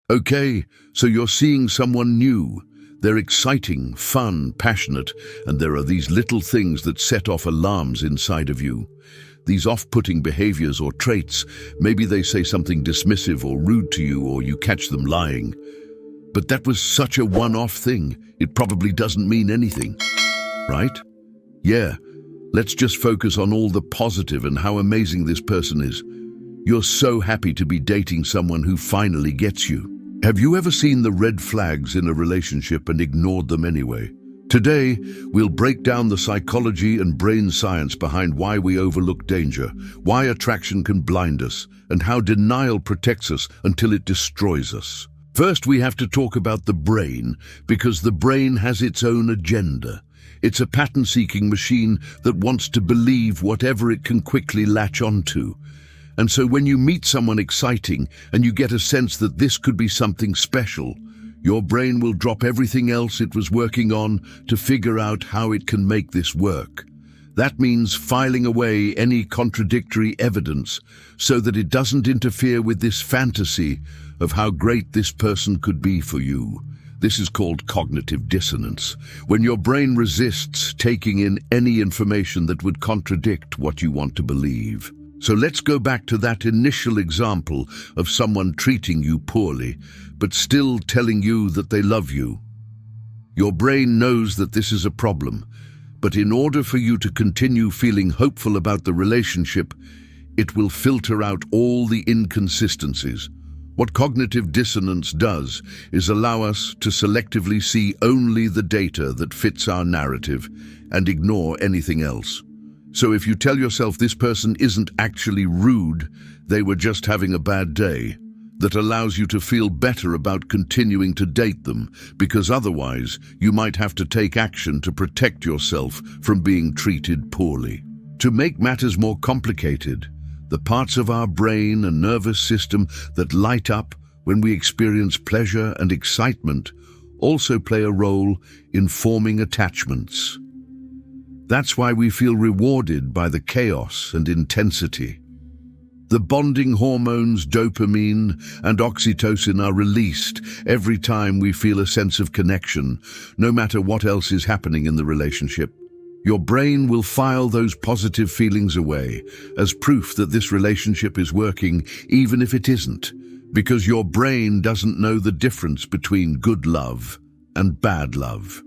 Okay, so you're seeing someone new. They're exciting, fun, passionate, and there are these little things that set off alarms inside of you. These off-putting behaviors or traits, maybe they say something dismissive or rude to you, or you catch them lying. But that was such a one-off thing, it probably doesn't mean anything, right? Yeah, let's just focus on all the positive and how amazing this person is. You're so happy to be dating someone who finally gets you. Have you ever seen the red flags in a relationship and ignored them anyway? Today, we'll break down the psychology and brain science behind why we overlook danger, why attraction can blind us, and how denial protects us until it destroys us. First, we have to talk about the brain, because the brain has its own agenda. It's a pattern-seeking machine that wants to believe whatever it can quickly latch onto. And so when you meet someone exciting and you get a sense that this could be something special, your brain will drop everything else it was working on to figure out how it can make this work. That means filing away any contradictory evidence so that it doesn't interfere with this fantasy of how great this person could be for you. This is called cognitive dissonance, when your brain resists taking in any information that would contradict what you want to believe. So let's go back to that initial example of someone treating you poorly, but still telling you that they love you. Your brain knows that this is a problem, but in order for you to continue feeling hopeful about the relationship, it will filter out all the inconsistencies. What cognitive dissonance does is allow us to selectively see only the data that fits our narrative and ignore anything else. So if you tell yourself this person isn't actually rude, they were just having a bad day, that allows you to feel better about continuing to date them, because otherwise you might have to take action to protect yourself from being treated poorly. To make matters more complicated, the parts of our brain and nervous system that light up when we experience pleasure and excitement also play a role in forming attachments. That's why we feel rewarded by the chaos and intensity. The bonding hormones dopamine and oxytocin are released every time we feel a sense of connection, no matter what else is happening in the relationship. Your brain will file those positive feelings away as proof that this relationship is working, even if it isn't, because your brain doesn't know the difference between good love and bad love.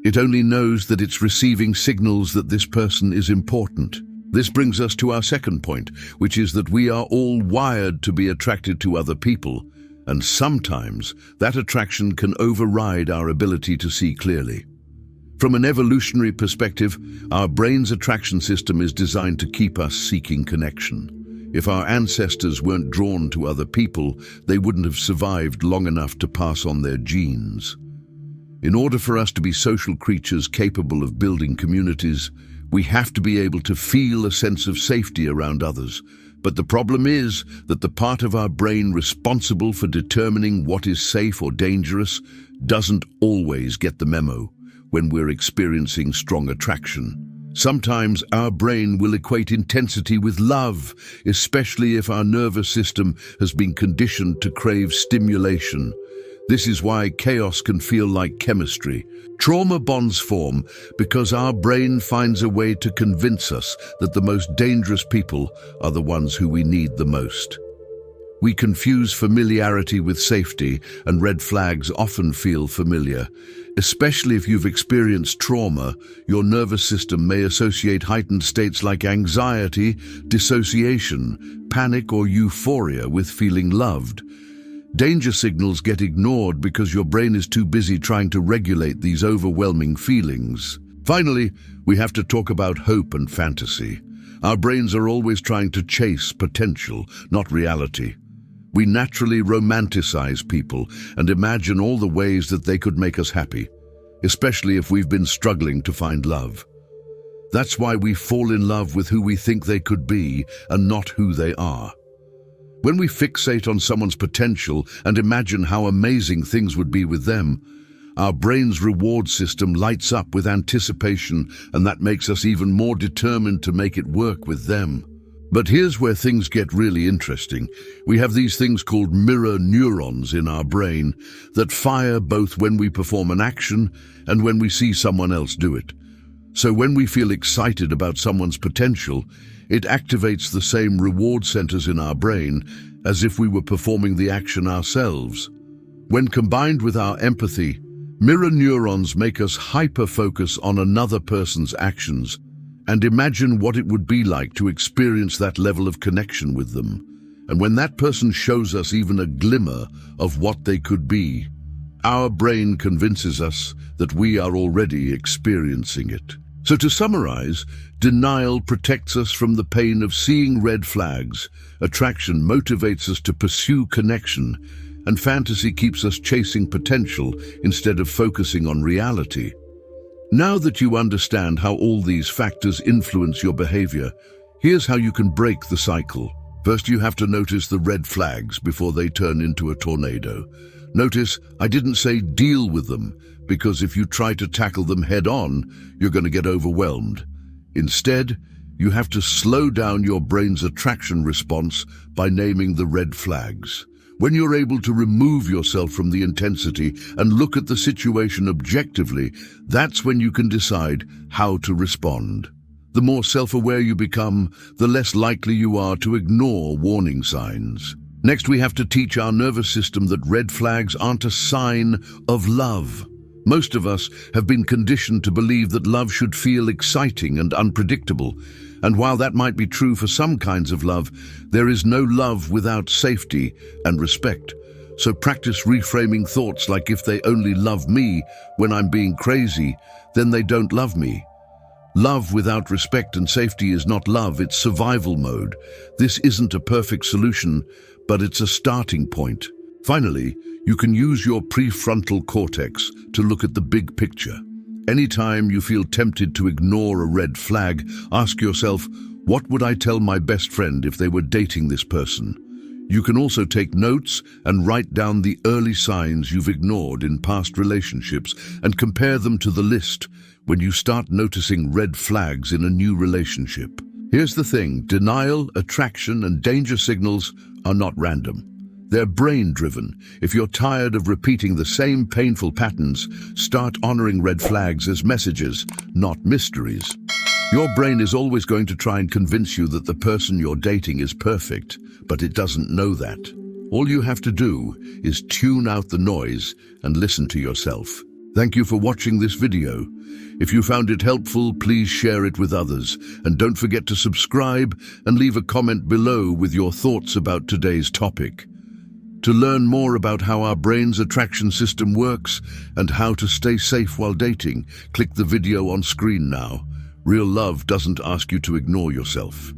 It only knows that it's receiving signals that this person is important. This brings us to our second point, which is that we are all wired to be attracted to other people, and sometimes that attraction can override our ability to see clearly. From an evolutionary perspective, our brain's attraction system is designed to keep us seeking connection. If our ancestors weren't drawn to other people, they wouldn't have survived long enough to pass on their genes. In order for us to be social creatures capable of building communities, we have to be able to feel a sense of safety around others. But the problem is that the part of our brain responsible for determining what is safe or dangerous doesn't always get the memo when we're experiencing strong attraction. Sometimes our brain will equate intensity with love, especially if our nervous system has been conditioned to crave stimulation. This is why chaos can feel like chemistry. Trauma bonds form because our brain finds a way to convince us that the most dangerous people are the ones who we need the most. We confuse familiarity with safety, and red flags often feel familiar. Especially if you've experienced trauma, your nervous system may associate heightened states like anxiety, dissociation, panic, or euphoria with feeling loved. Danger signals get ignored because your brain is too busy trying to regulate these overwhelming feelings. Finally, we have to talk about hope and fantasy. Our brains are always trying to chase potential, not reality. We naturally romanticize people and imagine all the ways that they could make us happy, especially if we've been struggling to find love. That's why we fall in love with who we think they could be and not who they are. When we fixate on someone's potential and imagine how amazing things would be with them, our brain's reward system lights up with anticipation, and that makes us even more determined to make it work with them. But here's where things get really interesting. We have these things called mirror neurons in our brain that fire both when we perform an action and when we see someone else do it. So when we feel excited about someone's potential, it activates the same reward centers in our brain as if we were performing the action ourselves. When combined with our empathy, mirror neurons make us hyper-focus on another person's actions and imagine what it would be like to experience that level of connection with them. And when that person shows us even a glimmer of what they could be, our brain convinces us that we are already experiencing it. So to summarize, denial protects us from the pain of seeing red flags, attraction motivates us to pursue connection, and fantasy keeps us chasing potential instead of focusing on reality. Now that you understand how all these factors influence your behavior, here's how you can break the cycle. First, you have to notice the red flags before they turn into a tornado. Notice, I didn't say deal with them, because if you try to tackle them head-on, you're going to get overwhelmed. Instead, you have to slow down your brain's attraction response by naming the red flags. When you're able to remove yourself from the intensity and look at the situation objectively, that's when you can decide how to respond. The more self-aware you become, the less likely you are to ignore warning signs. Next, we have to teach our nervous system that red flags aren't a sign of love. Most of us have been conditioned to believe that love should feel exciting and unpredictable. And while that might be true for some kinds of love, there is no love without safety and respect. So practice reframing thoughts like, if they only love me when I'm being crazy, then they don't love me. Love without respect and safety is not love, it's survival mode. This isn't a perfect solution, but it's a starting point. Finally, you can use your prefrontal cortex to look at the big picture. Anytime you feel tempted to ignore a red flag, ask yourself, what would I tell my best friend if they were dating this person? You can also take notes and write down the early signs you've ignored in past relationships and compare them to the list when you start noticing red flags in a new relationship. Here's the thing, denial, attraction, and danger signals are not random. They're brain-driven. If you're tired of repeating the same painful patterns, start honoring red flags as messages, not mysteries. Your brain is always going to try and convince you that the person you're dating is perfect, but it doesn't know that. All you have to do is tune out the noise and listen to yourself. Thank you for watching this video. If you found it helpful, please share it with others. And don't forget to subscribe and leave a comment below with your thoughts about today's topic. To learn more about how our brain's attraction system works and how to stay safe while dating, click the video on screen now. Real love doesn't ask you to ignore yourself.